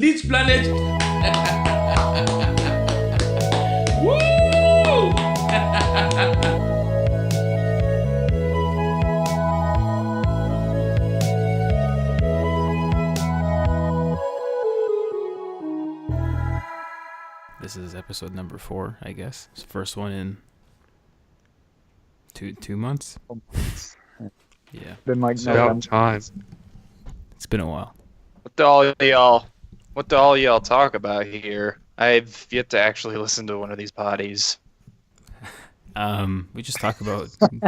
This planet. Woo! This is episode number 4, I guess. It's the first one in two months. Yeah, Been like It's about time. it's been a while. What do all y'all talk about here? I've yet to actually listen to one of these potties. We just talk about That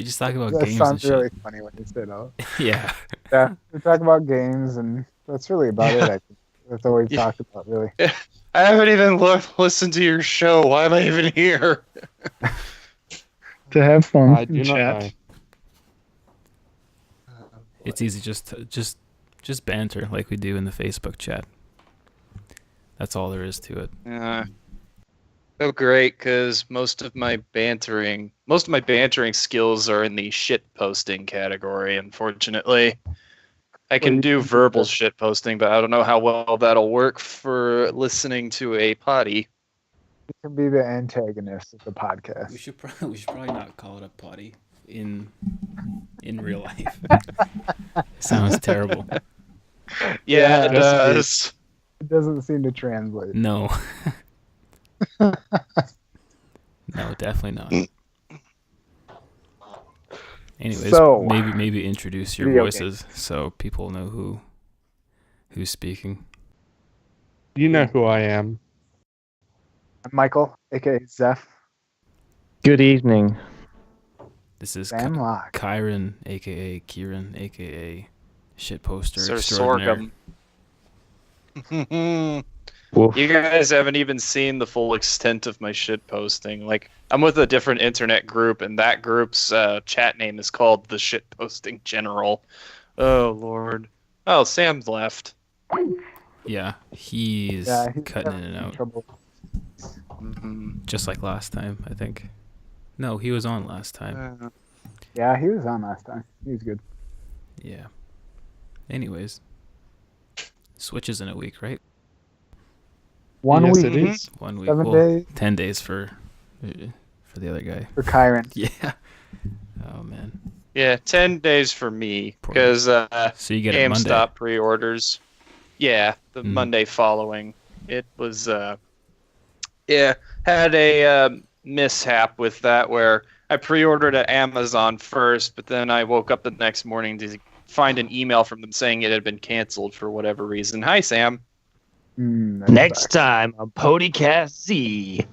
games and sounds shit. really funny when you say that. Yeah. Yeah, we talk about games, and that's really about it. I think that's all we talk about, really. I haven't even listened to your show. Why am I even here? To have fun I do and not chat. know. It's easy just banter like we do in the Facebook chat. That's all there is to it. So great, because most of my bantering skills are in the shit posting category. Unfortunately, I can do verbal shit posting, but I don't know how well that'll work for listening to a potty. You can be the antagonist of the podcast. We should probably not call it a potty in real life. Sounds terrible. Yeah, it that's does. It doesn't seem to translate. No. No, definitely not. Anyways, So, maybe introduce your video voices so people know who's speaking. You know who I am. I'm Michael, aka Zeph. Good evening. This is Sam Locke. Kieran, aka Kieran, aka shitposter Sir extraordinaire. Sorghum. Woof. You guys haven't even seen the full extent of my shit posting. Like, I'm with a different internet group, and that group's chat name is called the Shit Posting General. Oh Lord. Oh, Sam's left. Yeah, he's He's cutting in having and out, trouble. just like last time, I think. No, he was on last time. Yeah, he was on last time. He was good. Yeah. Anyways, Switch is in a week, right? One Yes, week it is. 1 week. 7 well, days 10 days for the other guy. for Kieran. Yeah. Oh man. Yeah, 10 days for me, Poor- because So you get it Monday. GameStop pre-orders. Yeah, the Mm. Monday following. It was, had a mishap with that where I pre-ordered at Amazon first, but then I woke up the next morning to find an email from them saying it had been canceled for whatever reason. Hi, Sam. That's Next back. time on Podcast Z,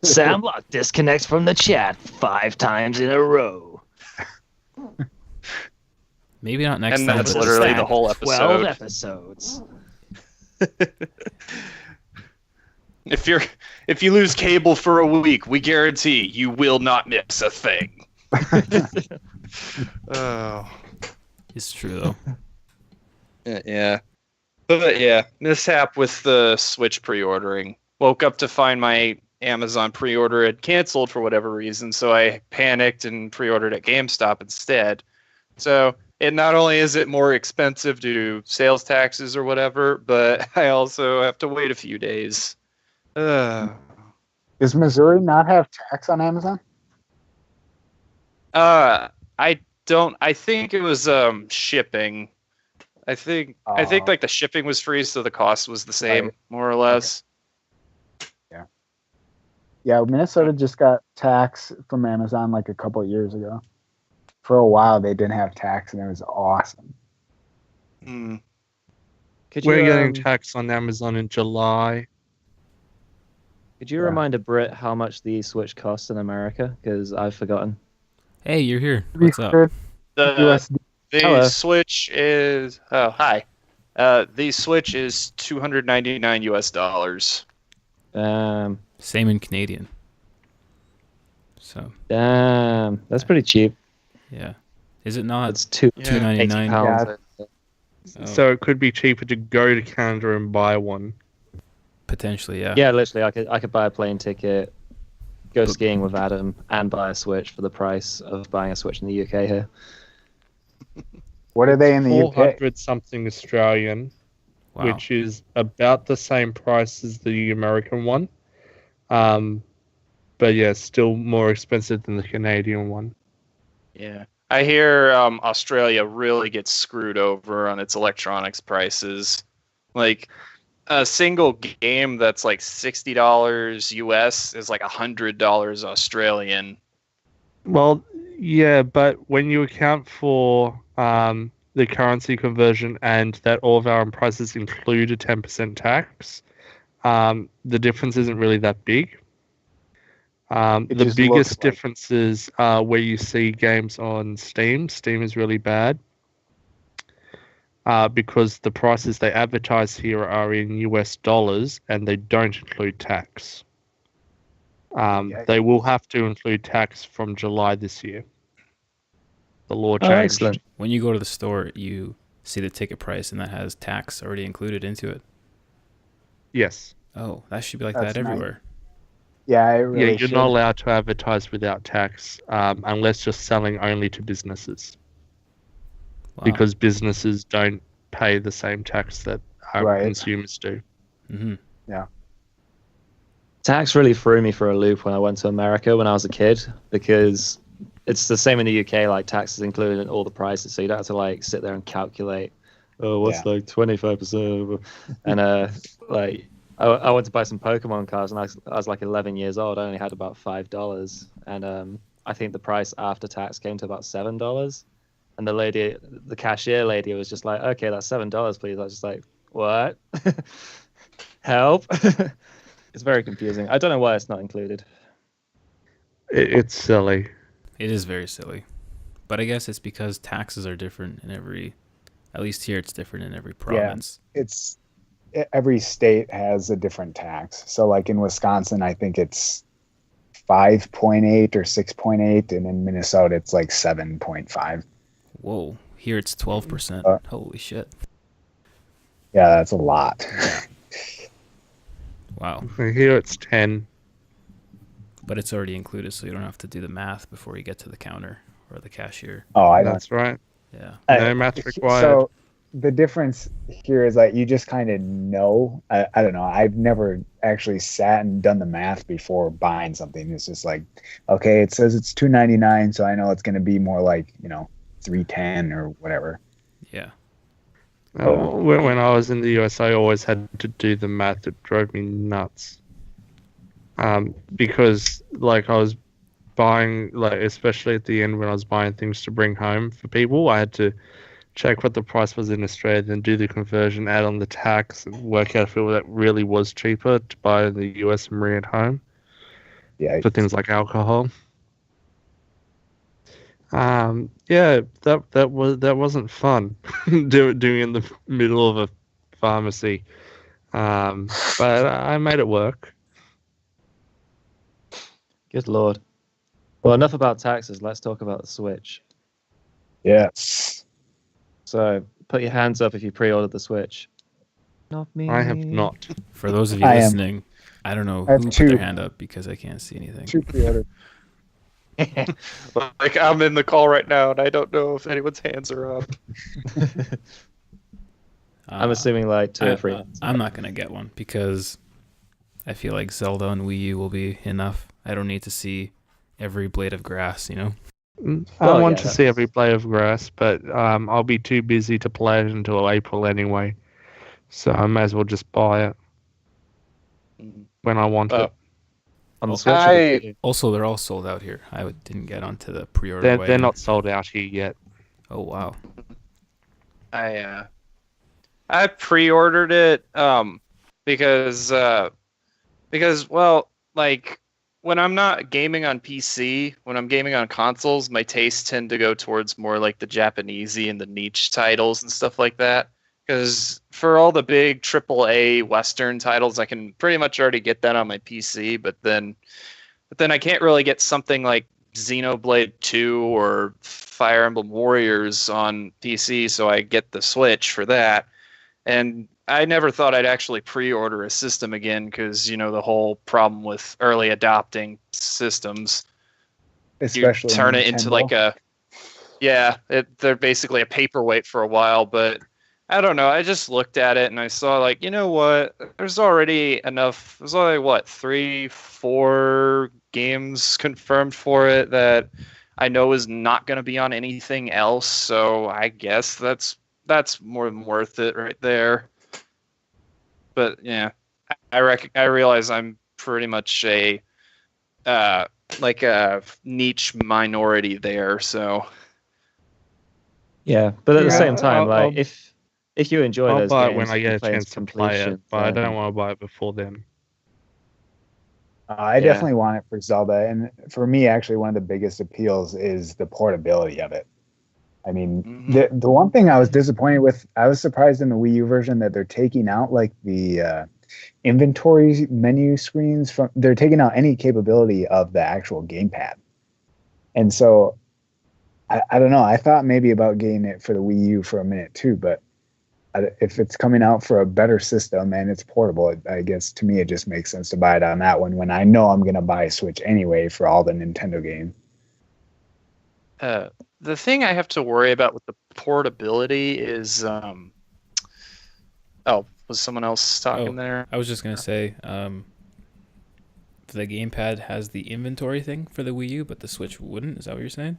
Sam Locke disconnects from the chat 5 times in a row. Maybe not next And time. that's but literally this the time. whole 12 episode. episodes. If you lose cable for a week, we guarantee you will not miss a thing. Oh. It's true though. Yeah. But yeah, mishap with the Switch pre-ordering. Woke up to find my Amazon pre-order had canceled for whatever reason, so I panicked and pre-ordered at GameStop instead. So it not only is it more expensive due to sales taxes or whatever, but I also have to wait a few days. Does Missouri not have tax on Amazon? I think it was shipping. I think like the shipping was free, so the cost was the same, Right. more or less. Yeah, Minnesota just got tax from Amazon like a couple of years ago. For a while, they didn't have tax, and it was awesome. Hmm. Could We're you, getting taxed on Amazon in July. could you Yeah. remind a Brit how much the Switch costs in America? Because I've forgotten. Hey, you're here. What's up? 300 The USD. Hello. Switch is hi. The Switch is $299 US. Same in Canadian. So Damn, that's pretty cheap. yeah, is it not? It's £2.99. $2.99. Yeah. Oh, So it could be cheaper to go to Canada and buy one. potentially, yeah. Yeah, literally, I could buy a plane ticket, go skiing with Adam, and buy a Switch for the price of buying a Switch in the UK here. What are they in the UK? 400 something Australian. Wow. which is about the same price as the American one. But yeah, still more expensive than the Canadian one. Yeah. I hear Australia really gets screwed over on its electronics prices. Like a single game that's like $60 US is like $100 Australian. Well, yeah, but when you account for the currency conversion and that all of our prices include a 10% tax, the difference isn't really that big. The just biggest looks like- differences are where you see games on Steam. Steam is really bad because the prices they advertise here are in US dollars and they don't include tax. They will have to include tax from July this year. The law Oh, changed. excellent. When you go to the store, you see the ticket price, and that has tax already included into it. Yes. Oh, that should be like That's that nice. everywhere. Yeah, it really Yeah, you're should. not allowed to advertise without tax unless you're selling only to businesses. Wow. Because businesses don't pay the same tax that Right. consumers do. Hmm. Tax really threw me for a loop when I went to America when I was a kid, because it's the same in the UK. Like, tax is included in all the prices, so you don't have to like sit there and calculate. Oh, what's like 25%? And like I went to buy some Pokemon cards, and I was like 11 years old. I only had about $5, and I think the price after tax came to about $7. And the cashier lady was just like, "Okay, that's $7, please." I was just like, "What? Help!" It's very confusing. I don't know why it's not included. It's silly. It is very silly, but I guess it's because taxes are different in at least here it's different in every province. It's every state has a different tax. So like in Wisconsin, I think it's 5.8 or 6.8, and in Minnesota it's like 7.5. Whoa, here it's 12%. Holy shit! Yeah, that's a lot. Wow, Here it's 10. but it's already included, so you don't have to do the math before you get to the counter or the cashier. Oh, I don't. That's right. Yeah. No math required. So the difference here is that you just kind of know. I don't know. I've never actually sat and done the math before buying something. It's just like, okay, it says it's $2.99, so I know it's going to be more like $3.10 or whatever. Yeah. When I was in the US, I always had to do the math. It drove me nuts. Because like I was buying, like especially at the end when I was buying things to bring home for people, I had to check what the price was in Australia, then do the conversion, add on the tax, and work out if it really was cheaper to buy in the US and bring it home. Yeah. For things like alcohol. Yeah, that wasn't fun doing in the middle of a pharmacy. But I made it work. Good lord. Well, enough about taxes. Let's talk about the Switch. Yes. So, put your hands up if you pre-ordered the Switch. Not me. I have not. For those of you I am. listening, I don't know I have who put two. their hand up because I can't see anything. 2 pre-ordered. Like I'm in the call right now, and I don't know if anyone's hands are up. I'm assuming like 2 or 3. I'm not gonna get one because I feel like Zelda and Wii U will be enough. I don't need to see every blade of grass, I Well, want yeah, to see every blade of grass, but I'll be too busy to play it until April anyway. So I may as well just buy it when I want it. On the Switch. Also, they're all sold out here. I didn't get onto the pre-order. They're not sold out here yet. Oh wow. I pre-ordered it because well, like when I'm not gaming on PC, when I'm gaming on consoles, my tastes tend to go towards more like the Japanesey and the niche titles and stuff like that. Because for all the big AAA Western titles, I can pretty much already get that on my PC. But then I can't really get something like Xenoblade 2 or Fire Emblem Warriors on PC, so I get the Switch for that. And I never thought I'd actually pre-order a system again because, the whole problem with early adopting systems. Especially you turn it Nintendo. into like they're basically a paperweight for a while, but I don't know. I just looked at it and I saw like, you know what? There's already enough. There's only what 3, 4 games confirmed for it that I know is not going to be on anything else. So I guess that's more than worth it right there. But yeah, I realize I'm pretty much a like a niche minority there. So Yeah, but at the Yeah, same time, like I'll- if you enjoy I'll those buy it games, when I you get a play chance into to play it, completion, but I then- don't want to buy it before then. I Yeah. definitely want it for Zelda, and for me, actually, one of the biggest appeals is the portability of it. I mean, the one thing I was disappointed with, I was surprised in the Wii U version that they're taking out like the inventory menu screens from. They're taking out any capability of the actual gamepad, and so I don't know. I thought maybe about getting it for the Wii U for a minute too, but if it's coming out for a better system and it's portable, I guess to me it just makes sense to buy it on that one when I know I'm going to buy a Switch anyway for all the Nintendo games. the thing I have to worry about with the portability is oh, was someone else talking there? I was just gonna say, the gamepad has the inventory thing for the Wii U, but the Switch wouldn't. Is that what you're saying?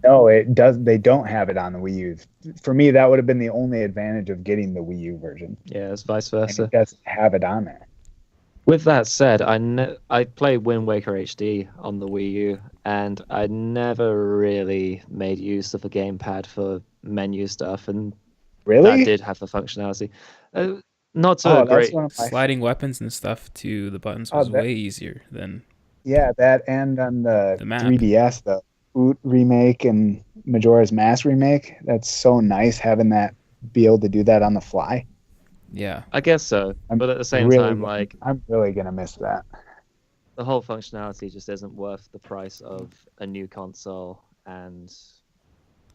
No, it does. They don't have it on the Wii U. For me, that would have been the only advantage of getting the Wii U version. Yeah, it's vice And versa. it doesn't have it on there. With that said, I played Wind Waker HD on the Wii U, and I never really made use of the gamepad for menu stuff, and Really? that did have the functionality. Not so Oh, that's great. one of my. Sliding weapons and stuff to the buttons Oh, was that- way easier than Yeah, that and on the The map. 3DS, the Oot remake and Majora's Mask remake. That's so nice having that, be able to do that on the fly. yeah. I guess so, I'm but at the same really time, gonna- like I'm really gonna miss that. the whole functionality just isn't worth the price of a new console and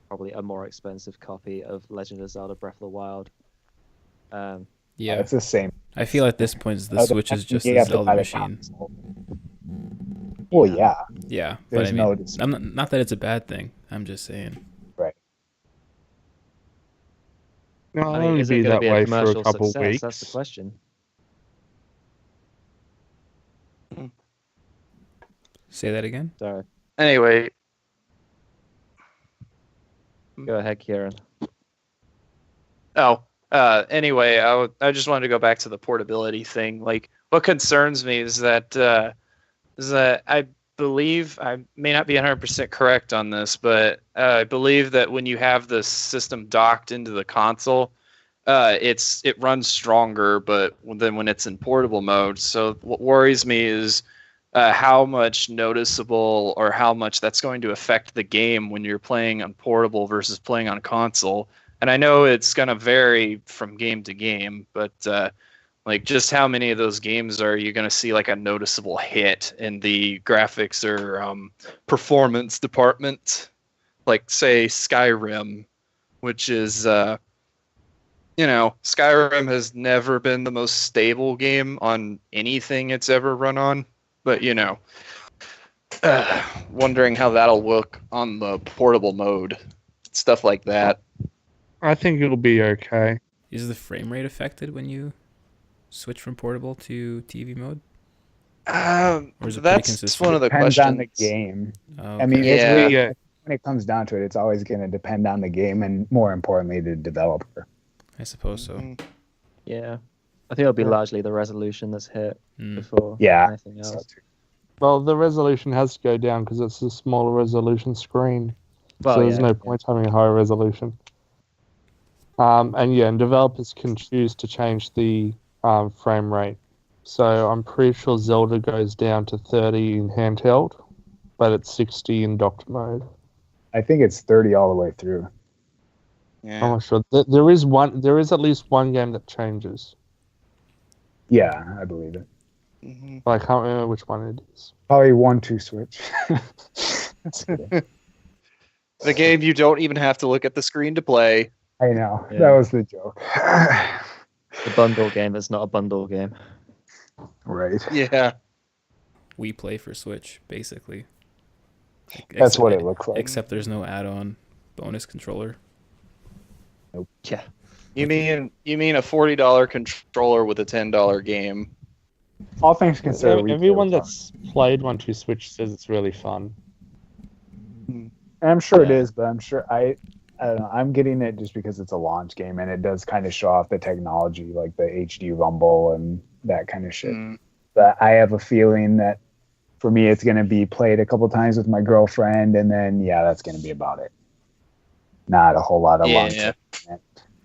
probably a more expensive copy of Legend of Zelda: Breath of the Wild. Yeah. It's the same. I feel at this point the Other Switch is than just you a have to Zelda buy the machine. console. Well, yeah, Yeah, but there's I mean, no dis- I'm not that it's a bad thing. I'm just saying. right. No, I'll I mean, only is it be going to that be a way for a commercial couple success? weeks. That's the question. Say that again. So Anyway, go ahead, Kieran. anyway, I just wanted to go back to the portability thing. Like, what concerns me is that I believe, I may not be 100% correct on this, but I believe that when you have the system docked into the console, it runs stronger, but than when it's in portable mode. So what worries me is how much noticeable or how much that's going to affect the game when you're playing on portable versus playing on console. And I know it's going to vary from game to game, but like just how many of those games are you going to see like a noticeable hit in the graphics or performance department? Like say Skyrim, which is Skyrim has never been the most stable game on anything it's ever run on, but wondering how that'll look on the portable mode, stuff like that. I think it'll be okay. Is the frame rate affected when you switch from portable to TV mode? Or is it pretty That's consistent? one of the Depends questions. on the game. Oh, I mean, okay. it's Yeah. really, when it comes down to it, it's always going to depend on the game and more importantly, the developer. I suppose so. Mhm. Yeah, I think it'll be largely the resolution that's hit Mm. before Yeah. anything So, else. Well, the resolution has to go down because it's a smaller resolution screen. Well, so there's yeah, no point having a higher resolution. And developers can choose to change the frame rate. So I'm pretty sure Zelda goes down to 30 in handheld, but it's 60 in docked mode. I think it's 30 all the way through. I'm Yeah. not sure. There is at least one game that changes, Yeah, I believe it. Mhm. but I can't remember which one it is. Probably 1-2 switch. The game you don't even have to look at the screen to play. I know. Yeah. That was the joke. The bundle game is not a bundle game. Right. Yeah. We play for Switch, basically. That's what it looks like. Except there's no add-on bonus controller. Yeah. You mean a $40 controller with a $10 game? All things considered, Everyone that's played 1-2 Switch says it's really fun. and I'm sure it Yeah. is, but I'm sure I don't know. I'm getting it just because it's a launch game and it does kind of show off the technology, like the HD rumble and that kind of shit. Mm. But I have a feeling that for me, it's going to be played a couple times with my girlfriend, and then that's going to be about it. Not a whole lot of launch. Yeah.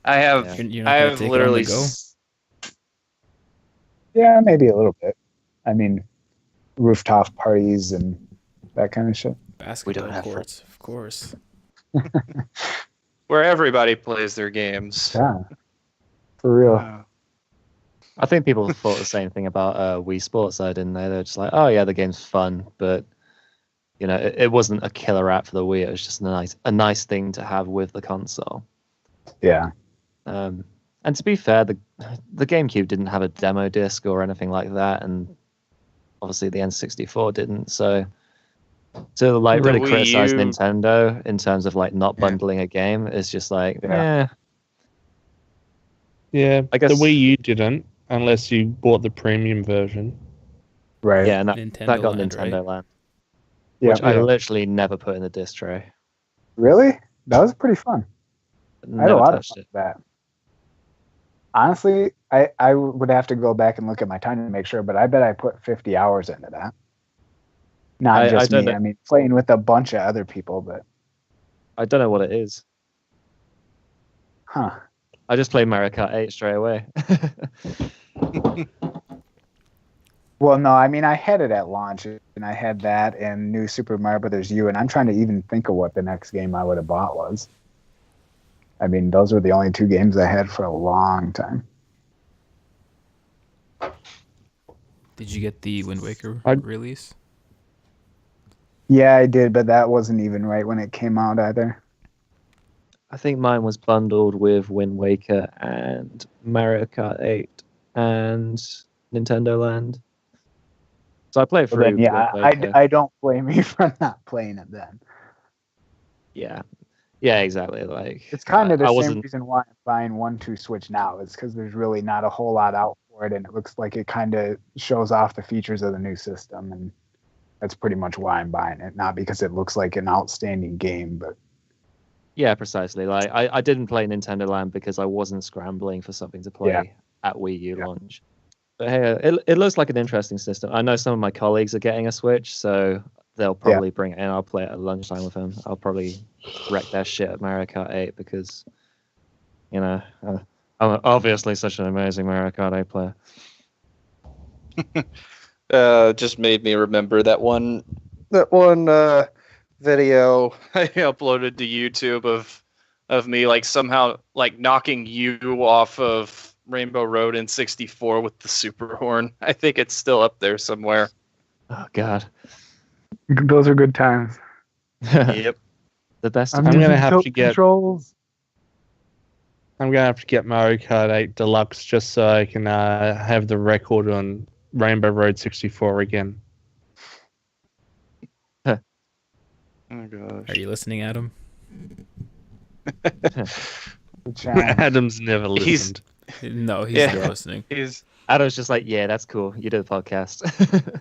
I have Yeah. You're not I gonna have take it on literally the go? Yeah, maybe a little bit. I mean, rooftop parties and that kind of shit. Basketball have courts, of course. where everybody plays their games. Yeah, for real. Wow. I think people thought the same thing about Wii Sports, though, didn't they? They're just like, oh yeah, the game's fun, but it wasn't a killer app for the Wii. It was just a nice thing to have with the console. Yeah. And to be fair, the GameCube didn't have a demo disc or anything like that, and obviously the N64 didn't. So to like The really Wii criticize U- Nintendo in terms of like not bundling a game is just like, Yeah. Yeah, I guess- the Wii U didn't, unless you bought the premium version. Right. yeah, and Nintendo that got Land, Nintendo right? Land, Yeah. which I literally never put in the disc tray. Really? That was pretty fun. I had a Never lot of touched fun it. with that. Honestly, I would have to go back and look at my time to make sure, but I bet I put 50 hours into that. Not I just don't me. know. I mean, playing with a bunch of other people, but I don't know what it is. huh. I just played Mario Kart 8 straight away. Well, no, I mean, I had it at launch, and I had that and New Super Mario Brothers U, and I'm trying to even think of what the next game I would have bought was. I mean, those were the only two games I had for a long time. Did you get the Wind Waker I- release? Yeah, I did, but that wasn't even right when it came out either. I think mine was bundled with Wind Waker and Mario Kart 8 and Nintendo Land. So I played Well, through. then, yeah, Wind Waker. I don't blame you for not playing it then. Yeah, exactly. Like It's kind of the I same wasn't. reason why I'm buying 1-2 Switch now. It's because there's really not a whole lot out for it, and it looks like it kind of shows off the features of the new system, and that's pretty much why I'm buying it. Not because it looks like an outstanding game, but Yeah, precisely. Like I didn't play Nintendo Land because I wasn't scrambling for something to play Yeah. at Wii U launch. But hey, it looks like an interesting system. I know some of my colleagues are getting a Switch, so they'll probably bring it in. I'll play it at lunchtime with them. I'll probably wreck their shit at Mario Kart 8 because, I'm obviously such an amazing Mario Kart 8 player. Just made me remember that one video I uploaded to YouTube of me like somehow like knocking you off of Rainbow Road in 64 with the super horn. I think it's still up there somewhere. Oh God. those are good times. Yep. The best. I'm gonna using have tilt to get- controls. I'm gonna have to get Mario Kart 8 Deluxe just so I can have the record on Rainbow Road 64 again. Oh gosh. Are you listening, Adam? Good challenge. Adam's never He's- listened. No, he's Yeah. not listening. He's Adam's just like, yeah, that's cool. You did the podcast.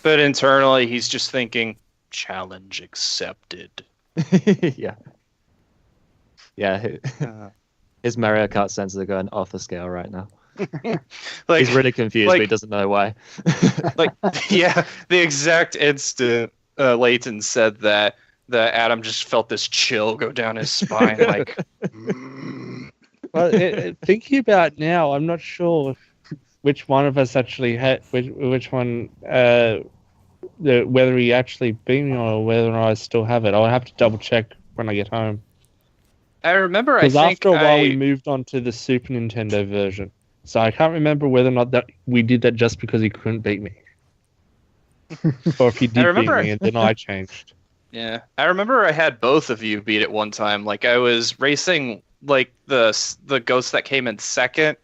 but internally he's just thinking challenge accepted. Yeah. His Mario Kart sensors are going off the scale right now. Like He's really confused, but he like- doesn't know why. like yeah, the exact instant Leighton said that Adam just felt this chill go down his spine like Well, thinking about it now, I'm not sure which one of us actually had which one, whether he actually beat me or whether I still have it. I'll have to double check when I get home. I remember I Because think after a while, we I moved on to the Super Nintendo version. So I can't remember whether or not that we did that just because he couldn't beat me, or if he did beat remember- me and then I changed. yeah, I remember I had both of you beat it one time. Like I was racing like the ghost that came in second,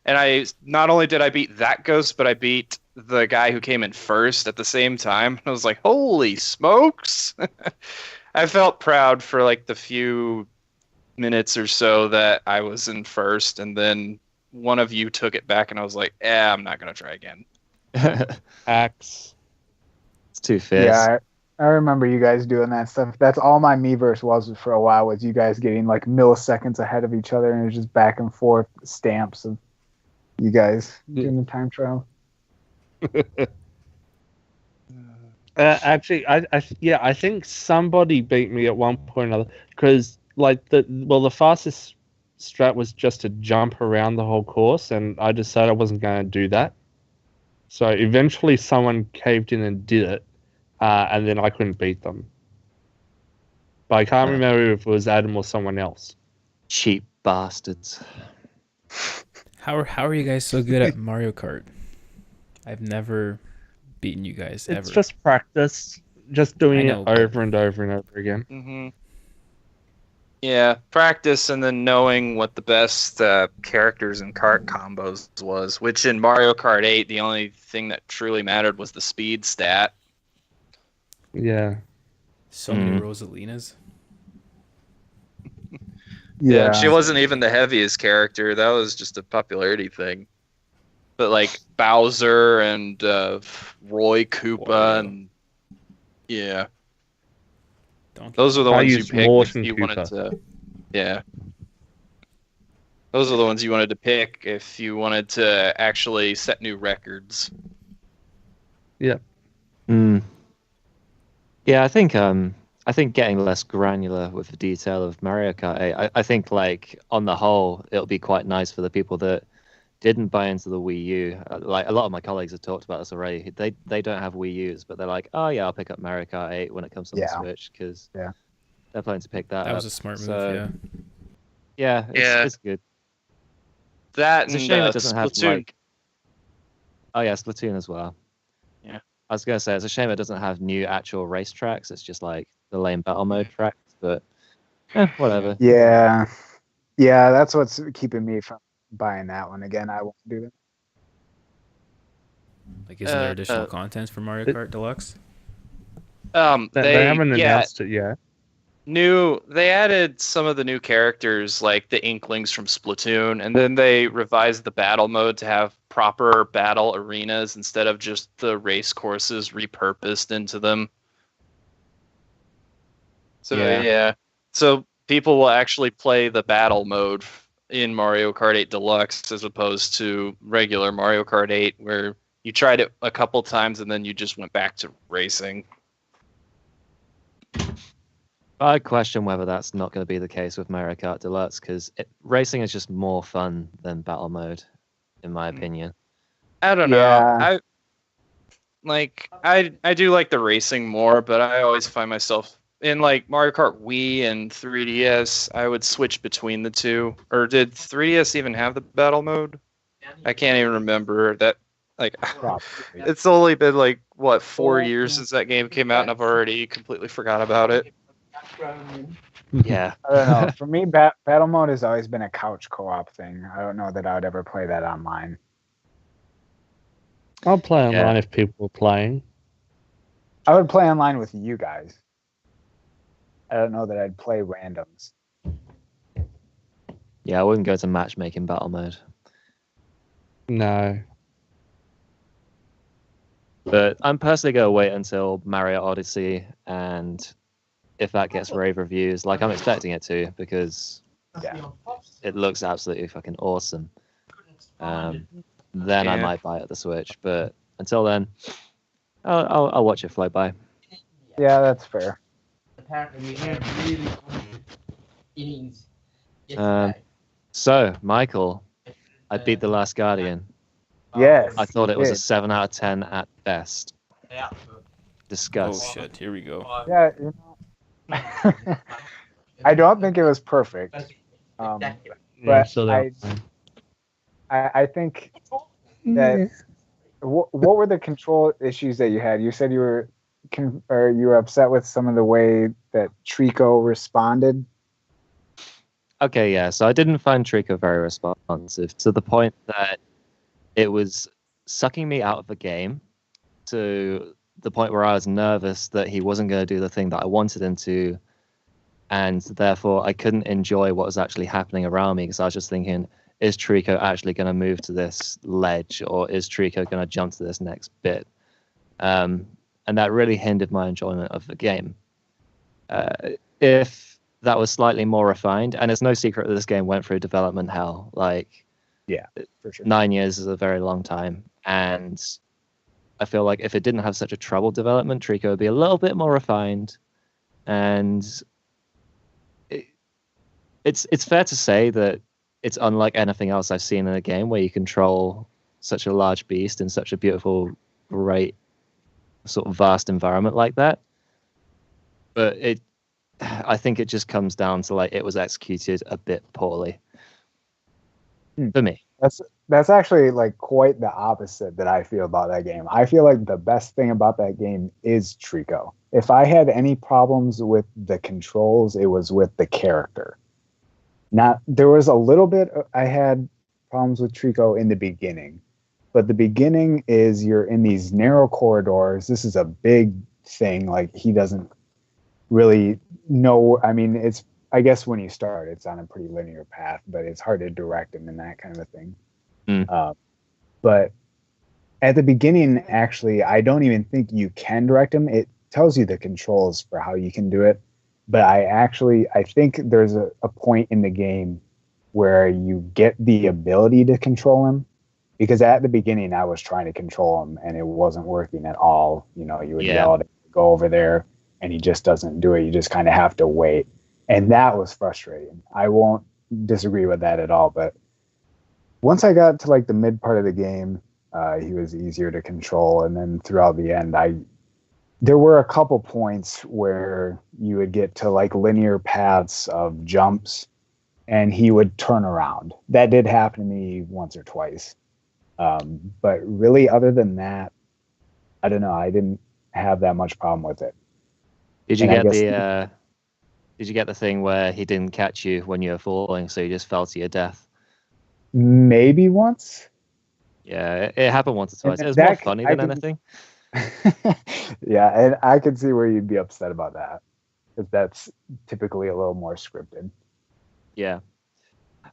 and I not only did I beat that ghost, but I beat the guy who came in first at the same time. I was like, holy smokes! I felt proud for like the few minutes or so that I was in first, and then one of you took it back, and I was like, I'm not gonna try again. Axe. It's too fierce. Yeah, I remember you guys doing that stuff. That's all my Miiverse was for a while, was you guys getting like milliseconds ahead of each other, and it was just back and forth stamps of you guys doing the time trial. Actually, I think somebody beat me at one point or another, because like the fastest strat was just to jump around the whole course, and I decided I wasn't going to do that. So eventually, someone caved in and did it, and then I couldn't beat them. But I can't remember if it was Adam or someone else. Cheap bastards. How are you guys so good at Mario Kart? I've never beaten you guys ever. It's just practice, just doing I know, it over and over and over again. Mm-hmm. Yeah, practice and then knowing what the best characters and kart combos was, which in Mario Kart 8, the only thing that truly mattered was the speed stat. Yeah. So many Rosalinas. Yeah, and she wasn't even the heaviest character. That was just a popularity thing. But like Bowser and Roy Koopa and yeah. Those are the ones you picked if you wanted to. Yeah. Those are the ones you wanted to pick if you wanted to actually set new records. Yeah. Yeah, I think getting less granular with the detail of Mario Kart 8, I think like on the whole it'll be quite nice for the people that didn't buy into the Wii U. Like a lot of my colleagues have talked about this already. They don't have Wii U's, but they're like, oh yeah, I'll pick up Mario Kart 8 when it comes on the Switch, because they're planning to pick that up. That was a smart move, yeah. It's good. That it's a and shame it doesn't Splatoon. have like. Oh yeah, Splatoon as well. Yeah. I was gonna say it's a shame it doesn't have new actual race tracks. It's just like the lame battle mode tracks, but whatever. Yeah, that's what's keeping me from buying that one again. I won't do that. Like, isn't there additional content for Mario Kart Deluxe? They haven't announced it yet. They added some of the new characters, like the Inklings from Splatoon, and then they revised the battle mode to have proper battle arenas instead of just the race courses repurposed into them. So yeah. So people will actually play the battle mode in Mario Kart 8 Deluxe as opposed to regular Mario Kart 8, where you tried it a couple times and then you just went back to racing. I question whether that's not going to be the case with Mario Kart Deluxe, because racing is just more fun than battle mode, in my opinion. I don't know. I do like the racing more, but I always find myself in like Mario Kart Wii and 3DS. I would switch between the two. Or did 3DS even have the battle mode? I can't even remember that. Like, it's only been like 4 years since that game came out, and I've already completely forgot about it. Yeah. I don't know. For me, battle mode has always been a couch co-op thing. I don't know that I would ever play that online. I'll play online if people are playing. I would play online with you guys. I don't know that I'd play randoms. Yeah, I wouldn't go to matchmaking battle mode. No. But I'm personally going to wait until Mario Odyssey, and if that gets rave reviews, like I'm expecting it to, because it looks absolutely fucking awesome. Then I might buy it at the Switch, but until then, I'll watch it float by. Yeah, that's fair. Apparently, we have really innings. So, Michael, I beat The Last Guardian. Yes. I thought it was a 7 out of 10 at best. Disgust. Oh shit! Here we go. Yeah, you know, I don't think it was perfect, but I think that what were the control issues that you had? You said you were upset with some of the way that Trico responded. Okay, yeah. So I didn't find Trico very responsive, to the point that it was sucking me out of the game, to the point where I was nervous that he wasn't going to do the thing that I wanted him to. and therefore I couldn't enjoy what was actually happening around me because I was just thinking, is Trico actually going to move to this ledge, or is Trico going to jump to this next bit? And that really hindered my enjoyment of the game. If that was slightly more refined, and it's no secret that this game went through development hell. Like, Yeah, for sure. 9 years is a very long time, and I feel like if it didn't have such a troubled development, Trico would be a little bit more refined. And it's fair to say that it's unlike anything else I've seen in a game where you control such a large beast in such a beautiful, great, sort of vast environment like that. But I think it just comes down to like it was executed a bit poorly for me. That's actually like quite the opposite that I feel about that game. I feel like the best thing about that game is Trico. If I had any problems with the controls, it was with the character. There was a little bit I had problems with Trico in the beginning, but the beginning is you're in these narrow corridors. This is a big thing. Like, he doesn't really know. I mean, I guess when you start, it's on a pretty linear path, but it's hard to direct him and that kind of a thing. But at the beginning, actually, I don't even think you can direct him. It tells you the controls for how you can do it. But I think there's a point in the game where you get the ability to control him, because at the beginning I was trying to control him and it wasn't working at all. You know, you would yell at him to go over there and he just doesn't do it. You just kind of have to wait. And that was frustrating. I won't disagree with that at all. But once I got to like the mid part of the game, he was easier to control. And then throughout the end, there were a couple points where you would get to like linear paths of jumps and he would turn around. That did happen to me once or twice. But really, other than that, I don't know. I didn't have that much problem with it. Did you get the thing where he didn't catch you when you were falling, so you just fell to your death? Maybe once. Yeah, it happened once or twice. It was more funny than anything. Yeah, and I could see where you'd be upset about that, because that's typically a little more scripted. Yeah.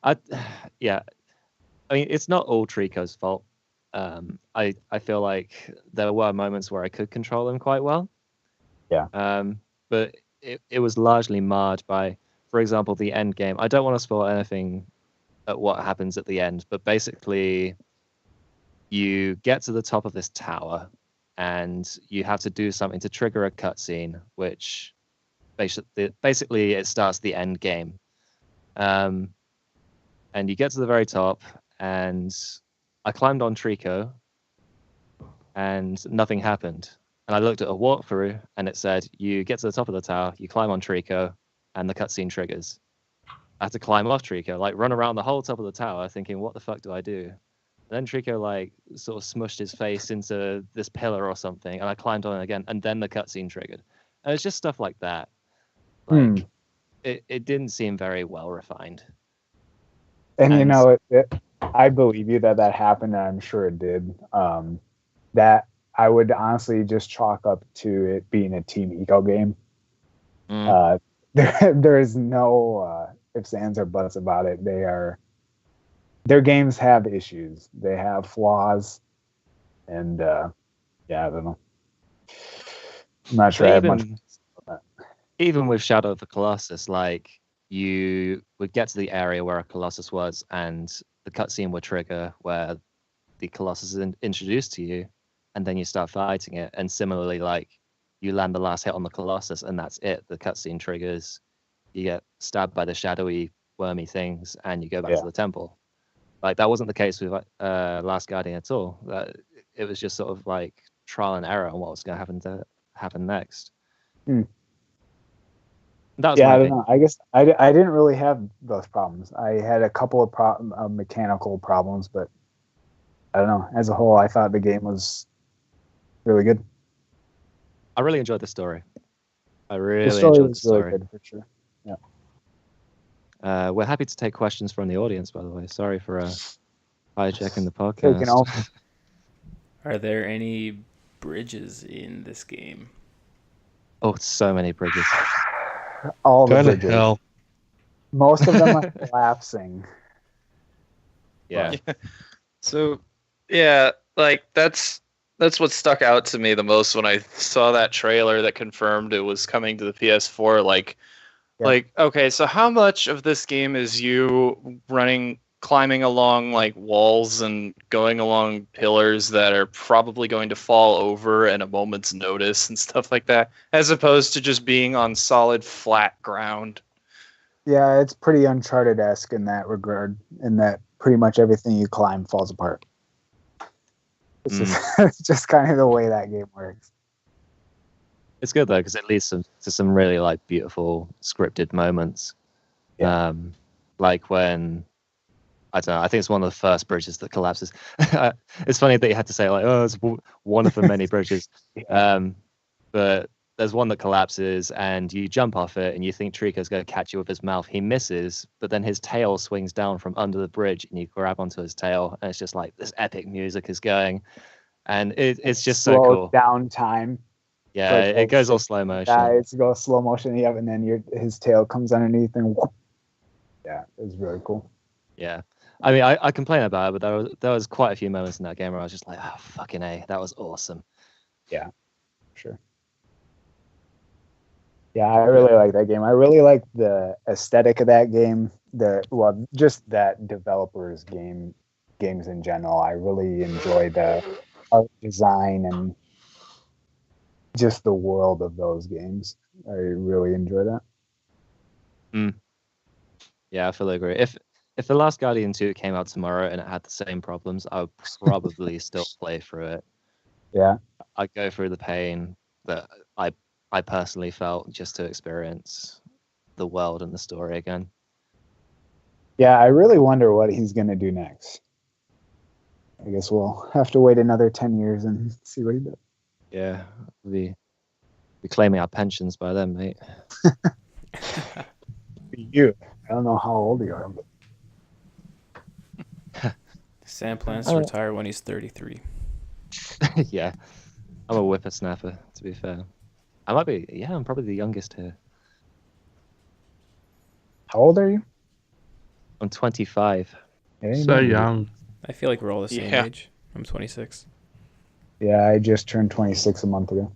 I mean, it's not all Trico's fault. I feel like there were moments where I could control him quite well. Yeah. But it was largely marred by, for example, the end game. I don't want to spoil anything at what happens at the end, but basically you get to the top of this tower and you have to do something to trigger a cutscene, which basically it starts the end game. And you get to the very top, and I climbed on Trico, and nothing happened. And I looked at a walkthrough, and it said, you get to the top of the tower, you climb on Trico, and the cutscene triggers. I had to climb off Trico, like run around the whole top of the tower, thinking, what the fuck do I do? And then Trico like sort of smushed his face into this pillar or something, and I climbed on it again, and then the cutscene triggered. And it's just stuff like that. Like, it didn't seem very well refined. And you know, I believe you that happened, and I'm sure it did. That I would honestly just chalk up to it being a Team Eco game. There is no ifs, ands, or buts about it. Their games have issues. They have flaws, and I don't know. I'm not sure I have much. Even with Shadow of the Colossus, like, you would get to the area where a Colossus was, and the cutscene would trigger where the Colossus is introduced to you, and then you start fighting it. And similarly, like, you land the last hit on the Colossus, and that's it. The cutscene triggers. You get stabbed by the shadowy, wormy things, and you go back to the temple. Like, that wasn't the case with Last Guardian at all. It was just sort of like trial and error on what was going to happen next. That was I don't know. I guess I didn't really have those problems. I had a couple of mechanical problems, but I don't know. As a whole, I thought the game was really good. I really enjoyed the story. I really enjoyed the story. Really good, for sure. Yeah. We're happy to take questions from the audience, by the way. Sorry for hijacking the podcast. Are there any bridges in this game? Oh, so many bridges. All the Go to bridges. hell. Most of them are collapsing. Yeah. So, yeah, like that's what stuck out to me the most when I saw that trailer that confirmed it was coming to the PS4. Like, okay, so how much of this game is you climbing along like walls and going along pillars that are probably going to fall over at a moment's notice and stuff like that, as opposed to just being on solid flat ground? Yeah, it's pretty Uncharted-esque in that regard, in that pretty much everything you climb falls apart. It's just, it's just kind of the way that game works. It's good though because it leads to some really like beautiful scripted moments. Yeah. Like when I don't know, I think it's one of the first bridges that collapses. It's funny that you had to say like, oh, it's one of the many bridges. But there's one that collapses and you jump off it and you think Trico's going to catch you with his mouth. He misses, but then his tail swings down from under the bridge and you grab onto his tail and it's just like this epic music is going. And it's just so cool. Down time. Yeah, Like, it goes all slow motion. Yeah, it goes slow motion, yeah, and then his tail comes underneath and whoop. Yeah, it was really cool. Yeah. I mean, I complain about it, but there was quite a few moments in that game where I was just like, oh, fucking A, that was awesome. Yeah, sure. Yeah, I really like that game. I really like the aesthetic of that game. Just that developer's games in general. I really enjoy the art design and just the world of those games. I really enjoy that. Yeah, I fully agree. If The Last Guardian 2 came out tomorrow and it had the same problems, I would probably still play through it. Yeah. I'd go through the pain that I personally felt just to experience the world and the story again. Yeah, I really wonder what he's going to do next. I guess we'll have to wait another 10 years and see what he does. Yeah, we'll be claiming our pensions by then, mate. You. I don't know how old you are, but Sam plans to retire when he's 33. Yeah, I'm a whippersnapper, to be fair. I'm probably the youngest here. how old are you? I'm 25. So young. I feel like we're all the same Yeah. age. I'm 26. Yeah, I just turned 26 a month ago.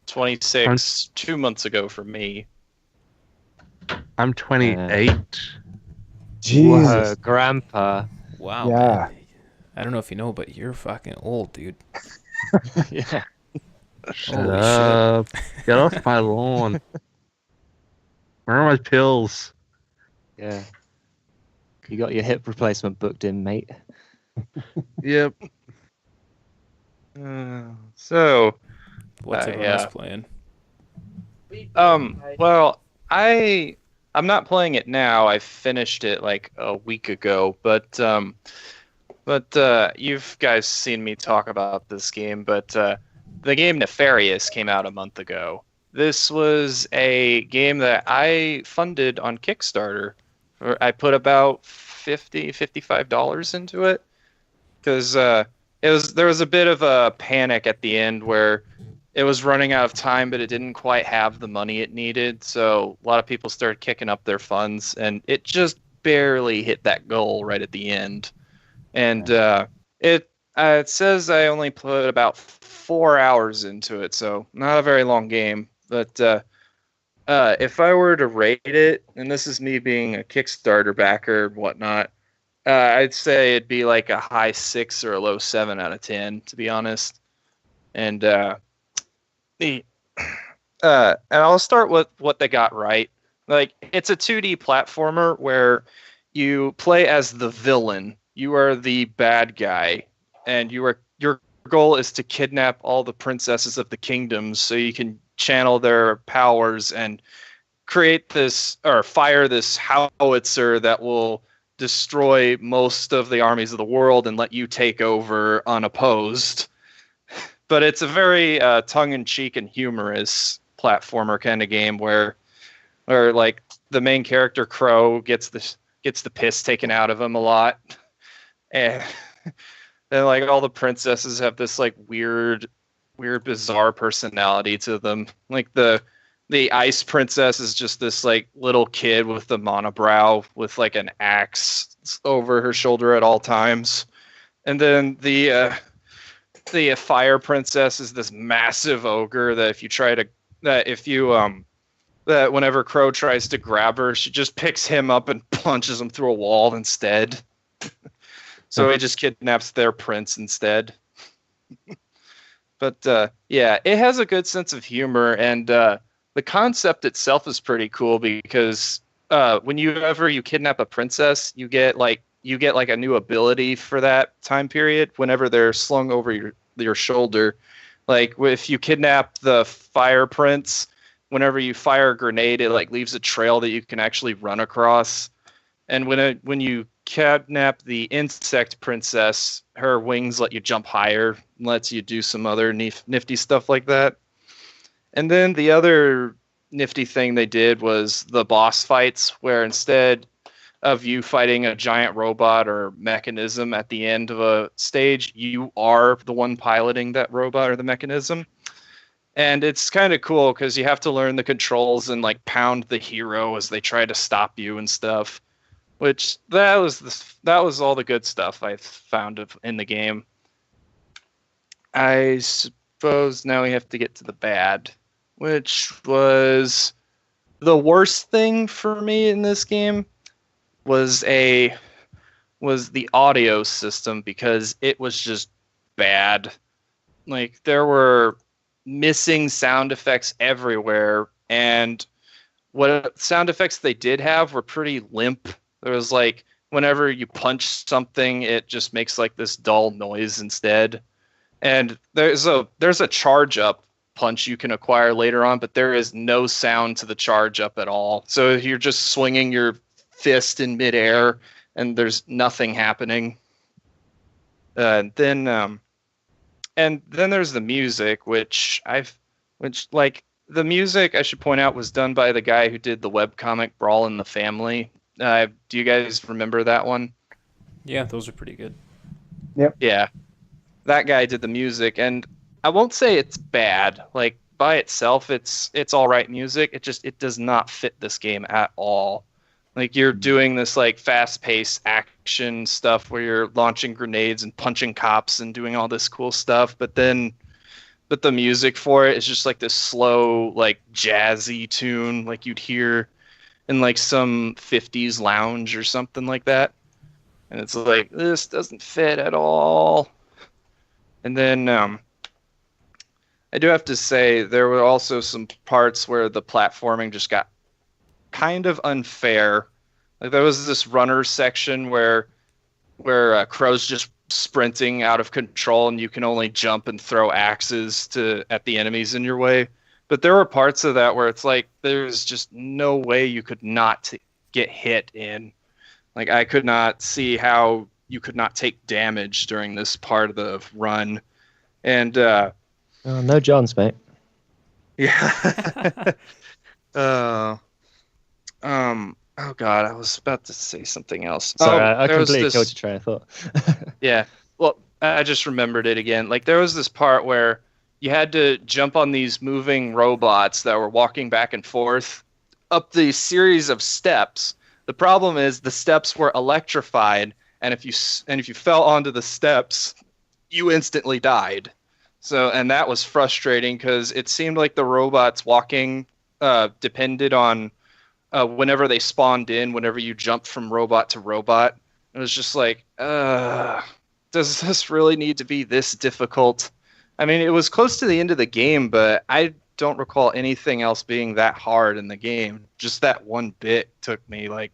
26 2 months ago for me. I'm 28. Jesus. Whoa, Grandpa. Wow. Yeah. Man. I don't know if you know, but you're fucking old, dude. Yeah. Shut Holy up. Get off my lawn. Where are my pills? Yeah. You got your hip replacement booked in, mate. Yep. So, What's everyone else yeah. playing? Well, I'm not playing it now. I finished it like a week ago, but you've guys seen me talk about this game, but the game Nefarious came out a month ago. This was a game that I funded on Kickstarter. I put about $55 into it because there was a bit of a panic at the end where it was running out of time, but it didn't quite have the money it needed. So a lot of people started kicking up their funds, and it just barely hit that goal right at the end. And it says I only put about 4 hours into it, so not a very long game. But if I were to rate it, and this is me being a Kickstarter backer and whatnot, I'd say it'd be like a high 6 or a low 7 out of 10, to be honest. And and I'll start with what they got right. Like, it's a 2D platformer where you play as the villain. You are the bad guy, and your goal is to kidnap all the princesses of the kingdoms so you can channel their powers and create this or fire this howitzer that will destroy most of the armies of the world and let you take over unopposed. But it's a very tongue-in-cheek and humorous platformer kind of game where like the main character Crow gets the piss taken out of him a lot, and then like all the princesses have this like weird bizarre personality to them. Like the the ice princess is just this like little kid with the monobrow with like an axe over her shoulder at all times. And then the fire princess is this massive ogre that that whenever Crow tries to grab her, she just picks him up and punches him through a wall instead. So he just kidnaps their prince instead. But yeah, it has a good sense of humor, and the concept itself is pretty cool because whenever you kidnap a princess, you get like a new ability for that time period whenever they're slung over your shoulder. Like if you kidnap the fire prince, whenever you fire a grenade, it like leaves a trail that you can actually run across. And when you kidnap the insect princess, her wings let you jump higher, and lets you do some other nifty stuff like that. And then the other nifty thing they did was the boss fights, where instead of you fighting a giant robot or mechanism at the end of a stage, you are the one piloting that robot or the mechanism. And it's kind of cool because you have to learn the controls and like pound the hero as they try to stop you and stuff. Which that was all the good stuff I found in the game. I suppose now we have to get to the bad, which was the worst thing for me in this game was the audio system, because it was just bad. Like there were missing sound effects everywhere, and what sound effects they did have were pretty limp. There was like whenever you punch something, it just makes like this dull noise instead. And there's a charge up punch you can acquire later on, but there is no sound to the charge up at all. So you're just swinging your fist in midair, and there's nothing happening. And then there's the music, which the music I should point out was done by the guy who did the webcomic Brawl in the Family. Do you guys remember that one? Yeah, those are pretty good. Yep. Yeah. That guy did the music, and I won't say it's bad. Like by itself, it's all right music. It does not fit this game at all. Like you're doing this like fast-paced action stuff where you're launching grenades and punching cops and doing all this cool stuff, but the music for it is just like this slow, like jazzy tune like you'd hear in like some 50s lounge or something like that. And it's like, this doesn't fit at all. And then I do have to say there were also some parts where the platforming just got kind of unfair. Like there was this runner section where Crow's just sprinting out of control, and you can only jump and throw axes at the enemies in your way. But there were parts of that where it's like there's just no way you could not get hit in. Like I could not see how you could not take damage during this part of the run. And no Johns, mate. Yeah. Oh God, I was about to say something else. Sorry, I completely killed your train of thought. Yeah. Well, I just remembered it again. Like there was this part where you had to jump on these moving robots that were walking back and forth up the series of steps. The problem is the steps were electrified, and if you fell onto the steps, you instantly died. So, and that was frustrating because it seemed like the robots walking depended on whenever they spawned in, whenever you jumped from robot to robot. It was just like, does this really need to be this difficult? I mean, it was close to the end of the game, but I don't recall anything else being that hard in the game. Just that one bit took me like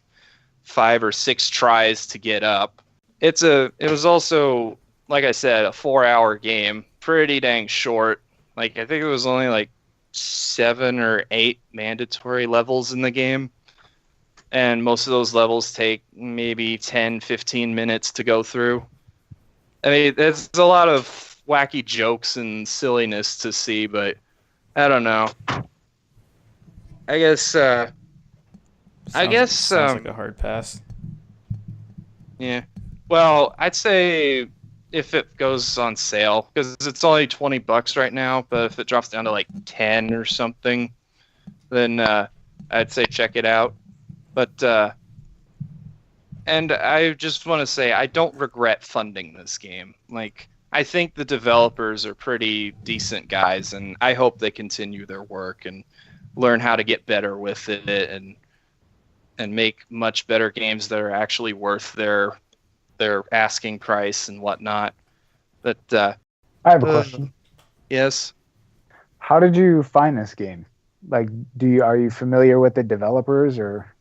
5 or 6 tries to get up. It was also, like I said, a 4-hour game, pretty dang short. Like I think it was only like 7 or 8 mandatory levels in the game. And most of those levels take maybe 10, 15 minutes to go through. I mean, there's a lot of wacky jokes and silliness to see, but I don't know. I guess Sounds like a hard pass. Yeah. Well, I'd say if it goes on sale, because it's only $20 right now, but if it drops down to like 10 or something, then I'd say check it out. But and I just want to say I don't regret funding this game. Like, I think the developers are pretty decent guys, and I hope they continue their work and learn how to get better with it and make much better games that are actually worth their asking price and whatnot. But I have a question. yes. How did you find this game? Like, are you familiar with the developers, or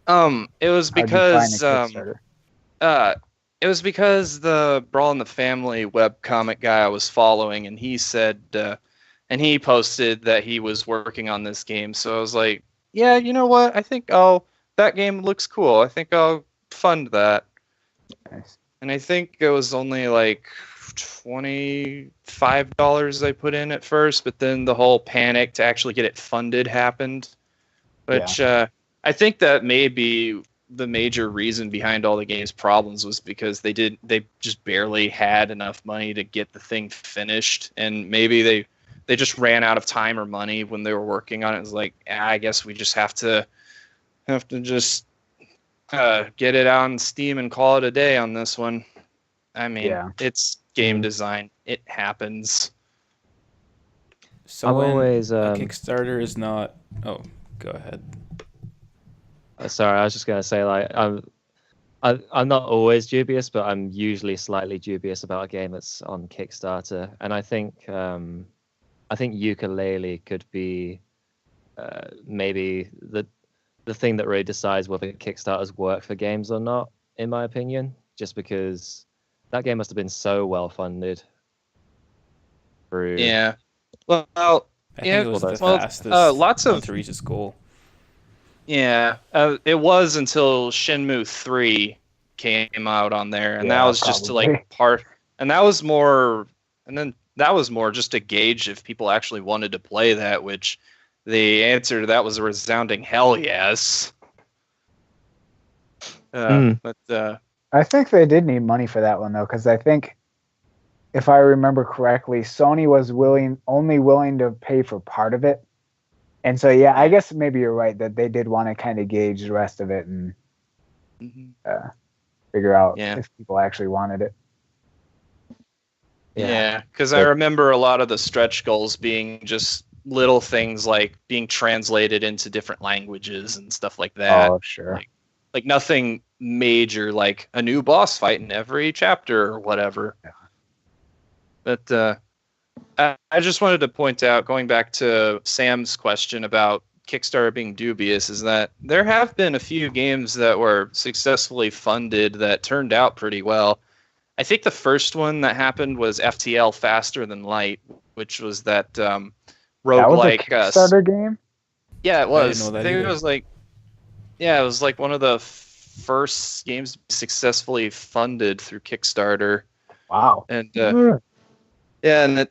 It was how'd you find because a Kickstarter? it was because the Brawl in the Family webcomic guy I was following, and he said, and he posted that he was working on this game. So I was like, yeah, you know what? I think that game looks cool. I think I'll fund that. Nice. And I think it was only like $25 I put in at first, but then the whole panic to actually get it funded happened, which I think that may be the major reason behind all the game's problems, was because they just barely had enough money to get the thing finished, and maybe they just ran out of time or money when they were working on it. It was like, I guess we just have to just get it out on Steam and call it a day on this one. I mean, it's game design. It happens. So I'm when always, a Kickstarter is not... Oh, go ahead. Sorry, I was just gonna say, like, I'm not always dubious, but I'm usually slightly dubious about a game that's on Kickstarter, and I think Ukulele could be maybe the thing that really decides whether Kickstarters work for games or not, in my opinion, just because that game must have been so well funded. Yeah. Well, I think it was the fastest lots of to reach its goal. Yeah, it was until Shenmue 3 came out on there, and that was just to like and that was more just a gauge if people actually wanted to play that, which the answer to that was a resounding hell yes. But I think they did need money for that one though, because I think, if I remember correctly, Sony was only willing to pay for part of it. And so, yeah, I guess maybe you're right that they did want to kind of gauge the rest of it and figure out if people actually wanted it. Yeah, because I remember a lot of the stretch goals being just little things like being translated into different languages and stuff like that. Oh, sure. Like nothing major, like a new boss fight in every chapter or whatever. Yeah. But I just wanted to point out, going back to Sam's question about Kickstarter being dubious, is that there have been a few games that were successfully funded that turned out pretty well. I think the first one that happened was FTL Faster Than Light, which was that roguelike. That was a Kickstarter game? Yeah, it was. I think it was like, it was like one of the first games successfully funded through Kickstarter. Wow. And and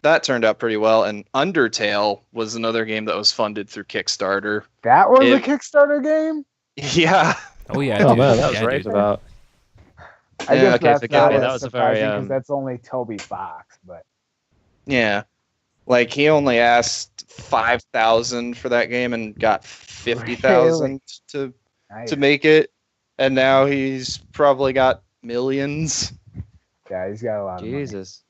that turned out pretty well. And Undertale was another game that was funded through Kickstarter. That was a Kickstarter game? Yeah. Oh yeah. Oh man, that was right about. I guess okay, that's forgive me. not That was a very because that's only Toby Fox, but yeah, like he only asked 5,000 for that game and got 50,000 to make it, and now he's probably got millions. Yeah, he's got a lot of money. Jesus.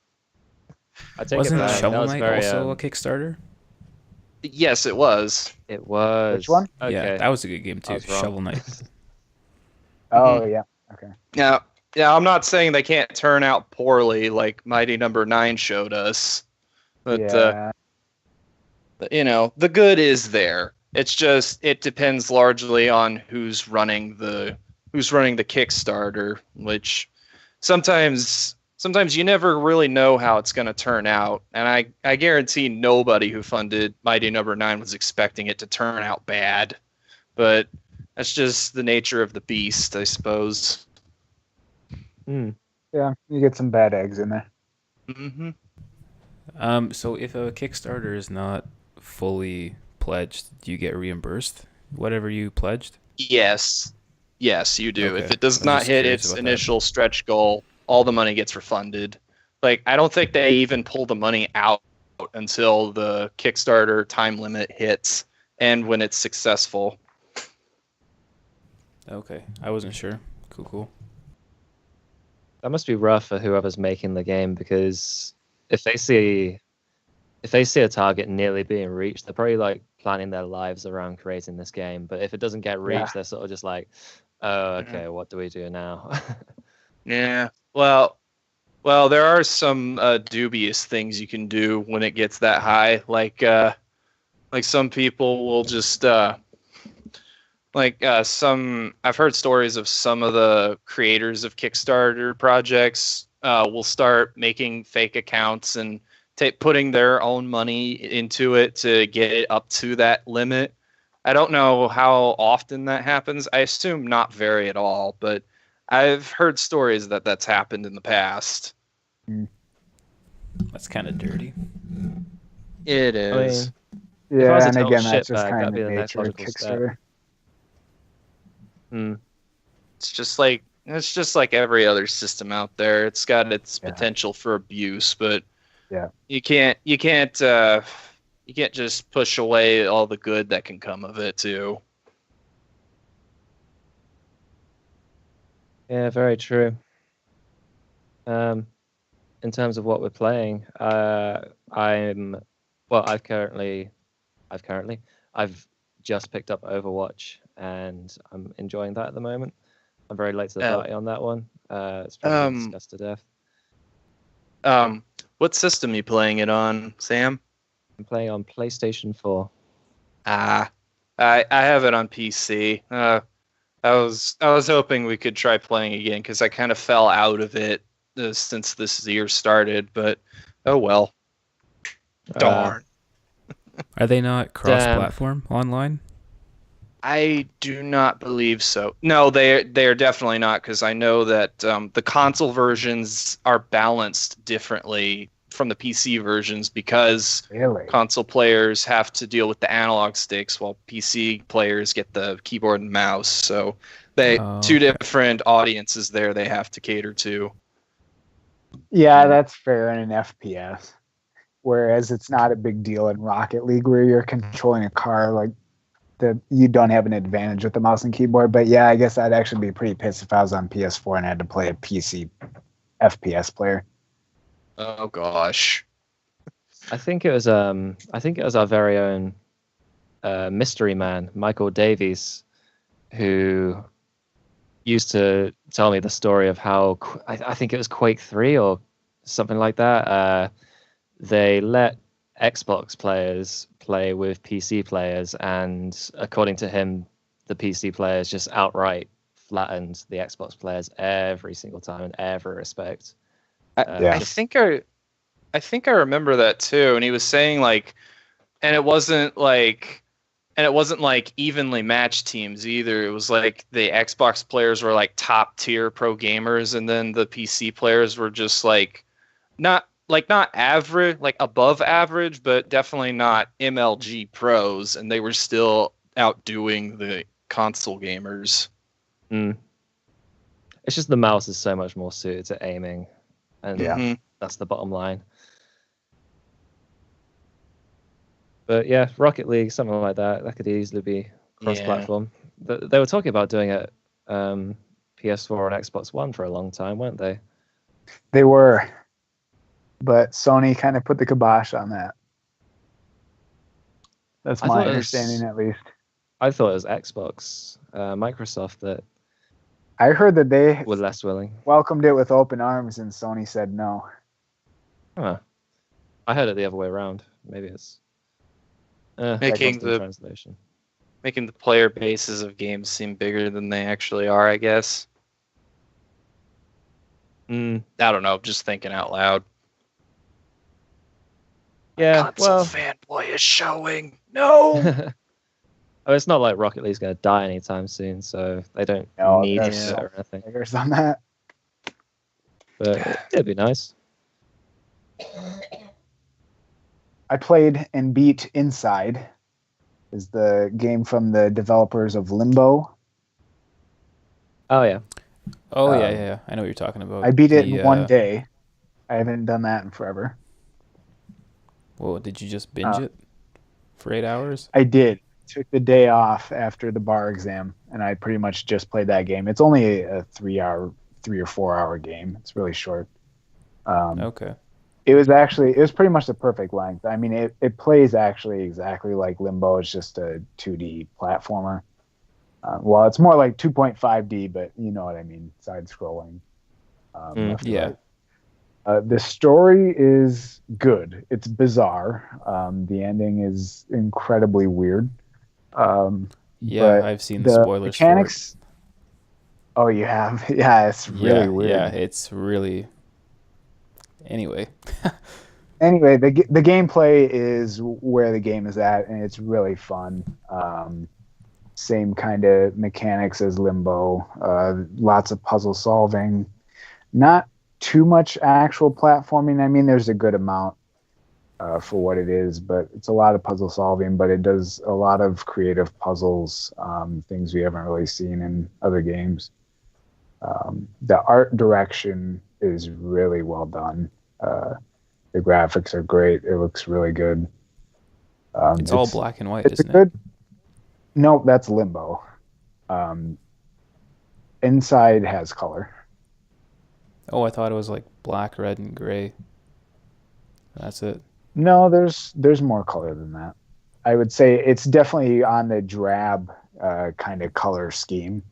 I take Wasn't it back. Shovel That was Knight very, also a Kickstarter? Yes, it was. It was. Which one? Okay. Yeah, that was a good game too. was wrong. Shovel Knight. Oh yeah. Okay. Yeah, I'm not saying they can't turn out poorly like Mighty Number 9 showed us, but the good is there. It's just it depends largely on who's running the Kickstarter, which sometimes you never really know how it's going to turn out, and I guarantee nobody who funded Mighty Number 9 was expecting it to turn out bad, but that's just the nature of the beast, I suppose. Yeah, you get some bad eggs in there. Mm-hmm. So if a Kickstarter is not fully pledged, do you get reimbursed whatever you pledged? Yes, you do. Okay. If it does not hit its initial stretch goal, all the money gets refunded. Like, I don't think they even pull the money out until the Kickstarter time limit hits, and when it's successful. Okay, I wasn't sure. Cool. That must be rough for whoever's making the game, because if they see a target nearly being reached, they're probably like planning their lives around creating this game. But if it doesn't get reached, they're sort of just like, oh, okay, what do we do now? Yeah. Well, there are some dubious things you can do when it gets that high. Like some people will just I've heard stories of some of the creators of Kickstarter projects will start making fake accounts and putting their own money into it to get it up to that limit. I don't know how often that happens. I assume not very at all, but I've heard stories that that's happened in the past. That's kind of dirty. It is. If I was Yeah, a and total again, that's just shitbag, kind that'd of be the the next nature of logical step. Kickstarter. It's just like every other system out there. It's got its potential for abuse, but you can't just push away all the good that can come of it too. Yeah, very true. In terms of what we're playing, I've just picked up Overwatch, and I'm enjoying that at the moment. I'm very late to the party on that one. It's probably been discussed to death. What system are you playing it on, Sam? I'm playing on PlayStation 4. I have it on PC. I was hoping we could try playing again because I kind of fell out of it since this year started, but oh well. Darn. Are they not cross-platform online? I do not believe so. No, they are definitely not, because I know that the console versions are balanced differently from the PC versions because console players have to deal with the analog sticks while PC players get the keyboard and mouse. So two different audiences there they have to cater to. Yeah, that's fair in an FPS. Whereas it's not a big deal in Rocket League where you're controlling a car, like you don't have an advantage with the mouse and keyboard. But yeah, I guess I'd actually be pretty pissed if I was on PS4 and had to play a PC FPS player. Oh gosh. I think it was our very own mystery man, Michael Davies, who used to tell me the story of how I think it was Quake 3 or something like that. They let Xbox players play with PC players, and according to him, the PC players just outright flattened the Xbox players every single time in every respect. I think I remember that too. And he was saying and it wasn't like evenly matched teams either. It was like the Xbox players were like top tier pro gamers, and then the PC players were just not average, like above average, but definitely not MLG pros, and they were still outdoing the console gamers. It's just the mouse is so much more suited to aiming, and that's the bottom line. But yeah, Rocket League, something like that could easily be cross-platform. They were talking about doing it PS4 and Xbox One for a long time, weren't they? They were. But Sony kind of put the kibosh on that. That's my understanding, at least. I thought it was Xbox, Microsoft, that I heard that they were less willing. Welcomed it with open arms, and Sony said no. Huh. I heard it the other way around. Maybe it's making translation. Making the player bases of games seem bigger than they actually are, I guess. I don't know. Just thinking out loud. Yeah, console fanboy is showing. No. It's not like Rocket League's going to die anytime soon, so they don't need it or anything. Figures on that. But it'd be nice. I played and beat Inside. Is the game from the developers of Limbo. Oh yeah. Yeah. I know what you're talking about. I beat it in one day. I haven't done that in forever. Well, did you just binge it for 8 hours? I did. took the day off after the bar exam, and I pretty much just played that game. It's only a 3 or 4 hour game. It's really short. Okay. It was pretty much the perfect length. I mean, it plays actually exactly like Limbo. It's just a 2D platformer. Well, it's more like 2.5D, but you know what I mean, side scrolling. Yeah. The story is good. It's bizarre. The ending is incredibly weird. Yeah, but I've seen the spoilers mechanics. Oh, you have? Yeah, it's for it. really weird. Yeah, it's really. Anyway. Anyway, the gameplay is where the game is at, and it's really fun. Same kind of mechanics as Limbo. Lots of puzzle solving. Not too much actual platforming. I mean, there's a good amount for what it is, but it's a lot of puzzle solving. But it does a lot of creative puzzles, things we haven't really seen in other games. The art direction is really well done. The graphics are great. It looks really good. It's all black and white, it's isn't good, it? No, that's Limbo. Inside has color. Oh, I thought it was like black, red, and gray. That's it. No, there's more color than that. I would say it's definitely on the drab kind of color scheme.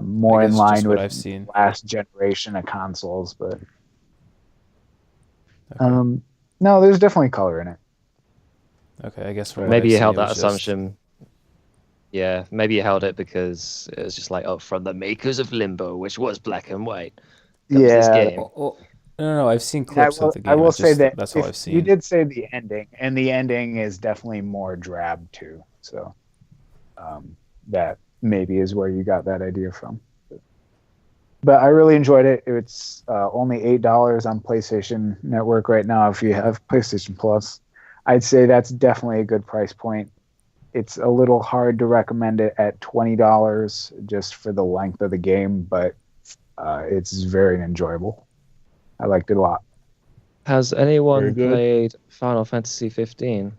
More in line with I've seen. last generation of consoles, but Okay. no, there's definitely color in it. Okay, I guess Maybe you held that assumption. Yeah, maybe you held it because it was just like, oh, from the makers of Limbo, which was black and white. Comes this game. No, I've seen clips of the game. I will say that that's all I've seen. You did say the ending, and the ending is definitely more drab too. So that maybe is where you got that idea from. But I really enjoyed it. It's only $8 on PlayStation Network right now if you have PlayStation Plus. I'd say that's definitely a good price point. It's a little hard to recommend it at $20 just for the length of the game, but it's very enjoyable. I liked it a lot. Has anyone played Final Fantasy 15?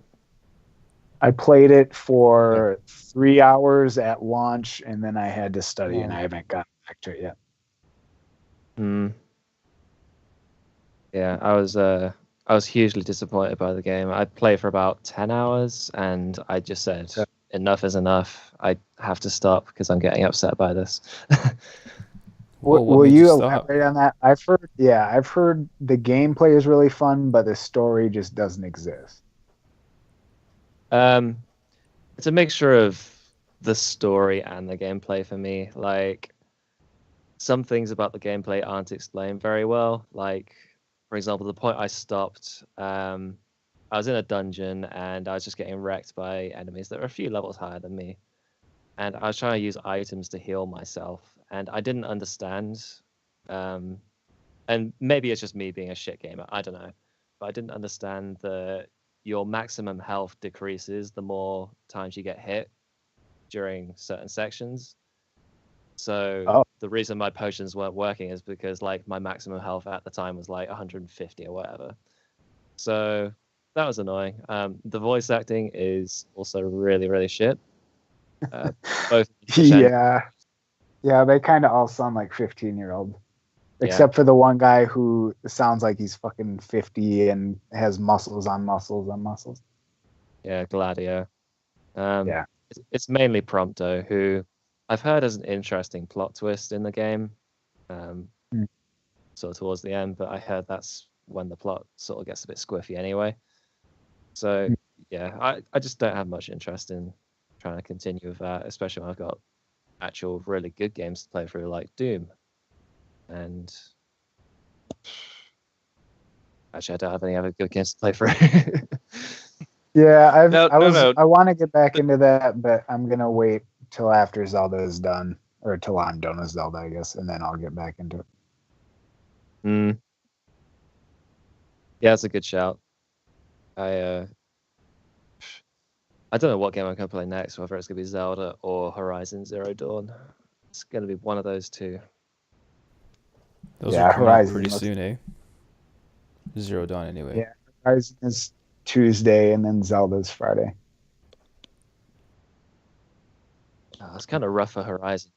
I played it for 3 hours at launch, and then I had to study, and I haven't gotten back to it yet. Yeah, I was hugely disappointed by the game. I played for about 10 hours, and I just said, enough is enough. I have to stop because I'm getting upset by this. Will you elaborate on that? I've heard the gameplay is really fun, but the story just doesn't exist. It's a mixture of the story and the gameplay for me. Like, some things about the gameplay aren't explained very well. Like, for example, the point I stopped, I was in a dungeon and I was just getting wrecked by enemies that were a few levels higher than me. And I was trying to use items to heal myself. And I didn't understand. And maybe it's just me being a shit gamer. I don't know. But I didn't understand that your maximum health decreases the more times you get hit during certain sections. So the reason my potions weren't working is because like my maximum health at the time was like 150 or whatever. So that was annoying. The voice acting is also really, really shit. Both. Yeah, they kind of all sound like 15-year-old, except for the one guy who sounds like he's fucking 50 and has muscles on muscles on muscles. Yeah, Gladio. It's mainly Prompto, who I've heard has an interesting plot twist in the game, sort of towards the end, but I heard that's when the plot sort of gets a bit squiffy anyway. So, yeah, I just don't have much interest in trying to continue with that, especially when I've got actual really good games to play through, like Doom. And actually, I don't have any other good games to play through. I want to get back into that, but I'm gonna wait till after Zelda is done, or till I'm done with Zelda, I guess, and then I'll get back into it. Yeah, it's a good shout. I don't know what game I'm going to play next, whether it's going to be Zelda or Horizon Zero Dawn. It's going to be one of those two. Those are coming out pretty soon, eh? Zero Dawn, anyway. Yeah, Horizon is Tuesday, and then Zelda's Friday. Oh, it's kind of rough for Horizon.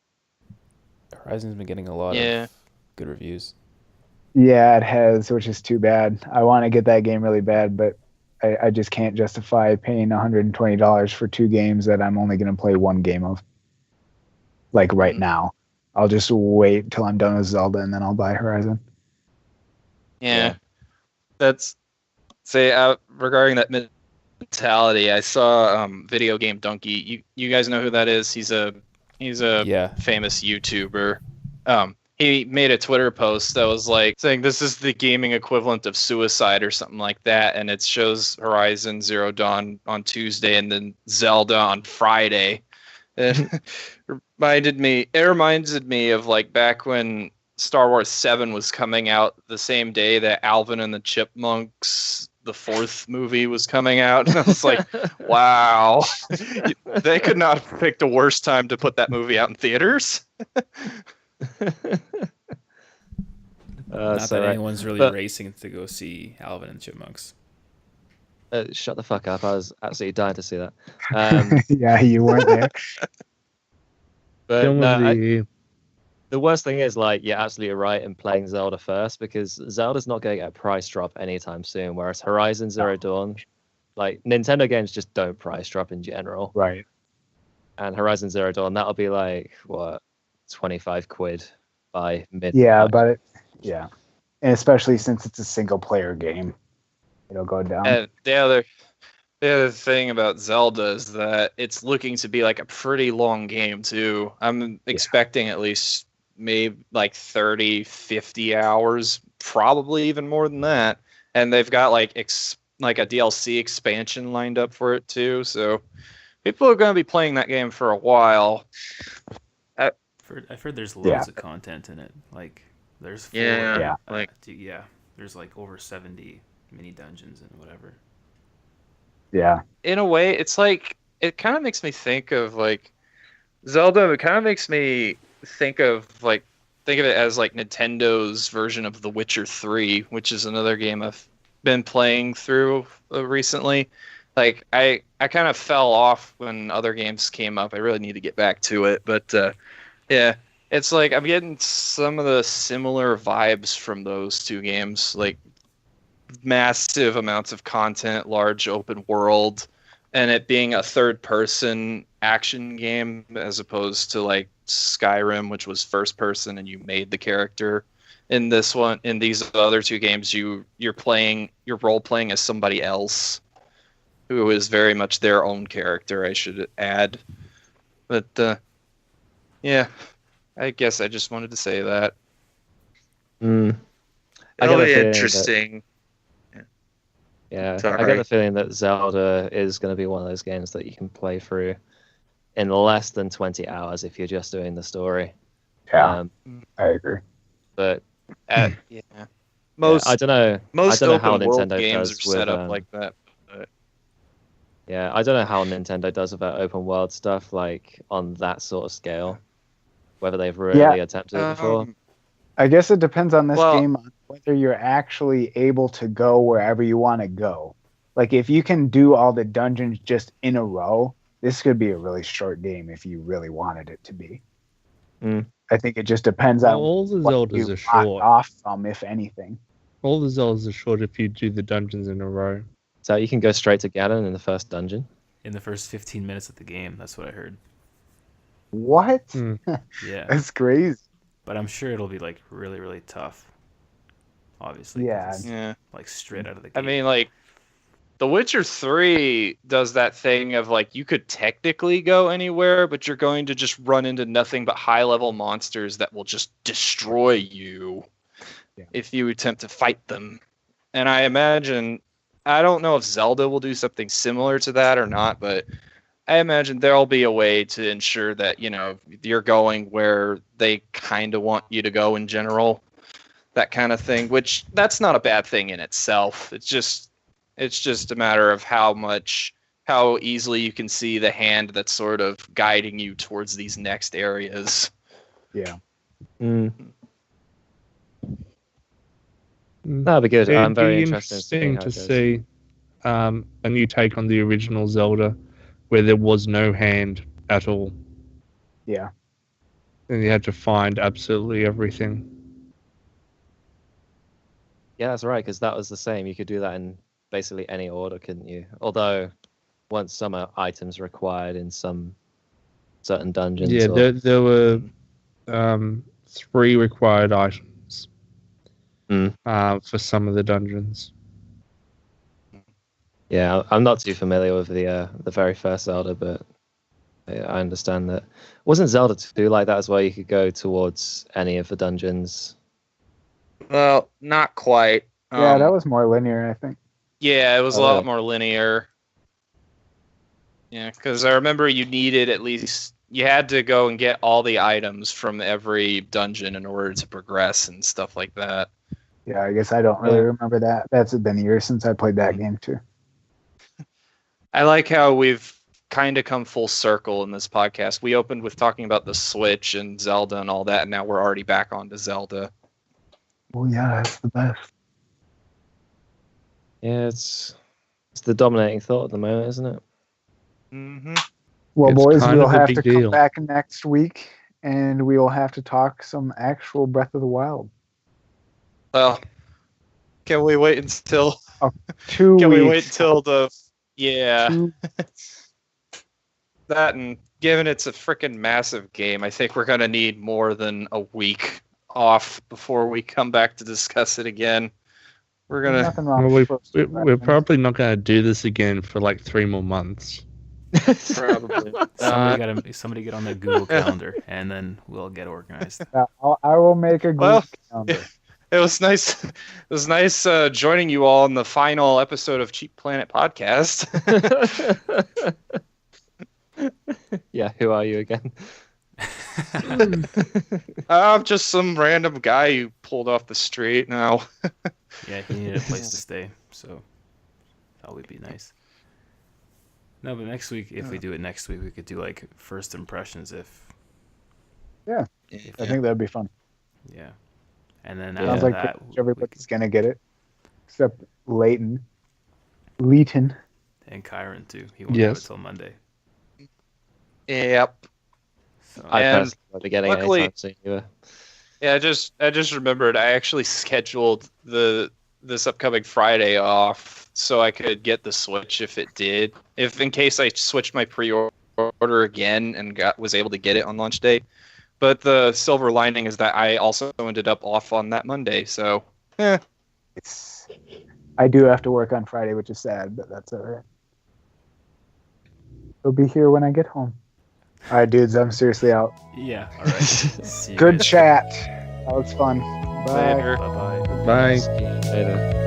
Horizon's been getting a lot of good reviews. Yeah, it has, which is too bad. I want to get that game really bad, but I just can't justify paying $120 for 2 games that I'm only going to play 1 game of. Like right now. I'll just wait till I'm done with Zelda and then I'll buy Horizon. Yeah. That's regarding that mentality. I saw Video Game Donkey. You guys know who that is? He's a famous YouTuber. He made a Twitter post that was like saying this is the gaming equivalent of suicide or something like that, and it shows Horizon Zero Dawn on Tuesday and then Zelda on Friday. And it reminded me of like back when Star Wars 7 was coming out the same day that Alvin and the Chipmunks, the 4th movie, was coming out. And I was like, wow, they could not have picked a worse time to put that movie out in theaters. Not that anyone's really racing to go see Alvin and the Chipmunks. Shut the fuck up. I was absolutely dying to see that. Yeah, you weren't there. But no, the worst thing is, like, you're absolutely right in playing Zelda first, because Zelda's not going to get a price drop anytime soon, whereas Horizon Zero Dawn, like, Nintendo games just don't price drop in general. Right. And Horizon Zero Dawn, that'll be like, what, 25 quid by mid. Yeah, but and especially since it's a single player game, it'll go down. And the other thing about Zelda is that it's looking to be like a pretty long game too. I'm expecting at least maybe like 30, 50 hours, probably even more than that. And they've got like a DLC expansion lined up for it too. So people are going to be playing that game for a while. I've heard there's loads of content in it. Like there's 4. There's like over 70 mini dungeons and whatever. Yeah. In a way, it's like it kind of makes me think of like Zelda. It kind of makes me think of it as like Nintendo's version of The Witcher 3, which is another game I've been playing through recently. Like I kind of fell off when other games came up. I really need to get back to it, but yeah, it's like I'm getting some of the similar vibes from those 2 games, like massive amounts of content, large open world, and it being a third-person action game as opposed to like Skyrim, which was first-person and you made the character. In these other 2 games, you're role-playing as somebody else who is very much their own character, I should add. But yeah, I guess I just wanted to say that. It'll be interesting. Yeah, I get the feeling that Zelda is going to be one of those games that you can play through in less than 20 hours if you're just doing the story. Yeah, I agree. But I don't know. I don't know how Nintendo games does are set up like that. But... Yeah, I don't know how Nintendo does with that open world stuff, like on that sort of scale. Whether they've really attempted it before. I guess it depends on this game, whether you're actually able to go wherever you want to go. Like, if you can do all the dungeons just in a row, this could be a really short game if you really wanted it to be. I think it just depends on all the what Zeldas you are short. off from, if anything. All the Zeldas are short if you do the dungeons in a row. So you can go straight to Ganon in the first dungeon? In the first 15 minutes of the game, that's what I heard. What? Yeah. That's crazy. But I'm sure it'll be like really, really tough. Obviously. Yeah. Like straight out of the gate. I mean, like, The Witcher 3 does that thing of like you could technically go anywhere, but you're going to just run into nothing but high-level monsters that will just destroy you if you attempt to fight them. And I imagine, I don't know if Zelda will do something similar to that or not, but I imagine there'll be a way to ensure that, you're going where they kind of want you to go in general, that kind of thing, which that's not a bad thing in itself. It's just a matter of how easily you can see the hand that's sort of guiding you towards these next areas. Yeah. That'll be good. I'm very interested in to see a new take on the original Zelda, where there was no hand at all. Yeah. And you had to find absolutely everything. Yeah, that's right, because that was the same. You could do that in basically any order, couldn't you? Although, once some items required in some certain dungeons. Yeah, there were 3 required items for some of the dungeons. Yeah, I'm not too familiar with the very first Zelda, but I understand that. Wasn't Zelda 2 like that as well? You could go towards any of the dungeons. Well, not quite. Yeah, that was more linear, I think. Yeah, it was a lot more linear. Yeah, because I remember you needed you had to go and get all the items from every dungeon in order to progress and stuff like that. Yeah, I guess I don't really remember that. That's been years since I played that game too. I like how we've kind of come full circle in this podcast. We opened with talking about the Switch and Zelda and all that, and now we're already back on to Zelda. Oh yeah, that's the best. Yeah, it's the dominating thought at the moment, isn't it? Mm-hmm. Well, It's boys, kind we'll of a have big to deal. come back next week, and we will have to talk some actual Breath of the Wild. Well, can we wait until 2 Can weeks. we wait until yeah. 2 That, and given it's a freaking massive game, I think we're gonna need more than a week off before we come back to discuss it again. We're gonna. Nothing wrong Well, with we're probably not going to do this again for like 3 more months. Probably. Somebody get on the Google Calendar, and then we'll get organized. I will make a Google calendar. It was nice. It was nice joining you all in the final episode of Cheap Planet Podcast. Yeah, who are you again? I'm just some random guy you pulled off the street now. Yeah, he needed a place to stay, so that would be nice. No, but next week, if we do it next week, we could do like first impressions. I think that'd be fun. Yeah, and then Sounds after like that, pretty much everybody's gonna get it, except Leighton, and Kieran too. He won't have it till Monday. Yep. So, I And personally won't be getting it luckily- anytime soon either. Yeah, I just remembered I actually scheduled this upcoming Friday off so I could get the Switch if in case I switched my pre-order again and was able to get it on launch day. But the silver lining is that I also ended up off on that Monday, so I do have to work on Friday, which is sad, but that's all right. He'll be here when I get home. All right, dudes, I'm seriously out. yeah, all right. See you Good guys. chat. That was fun. Bye. later. Bye-bye. Bye. See you later.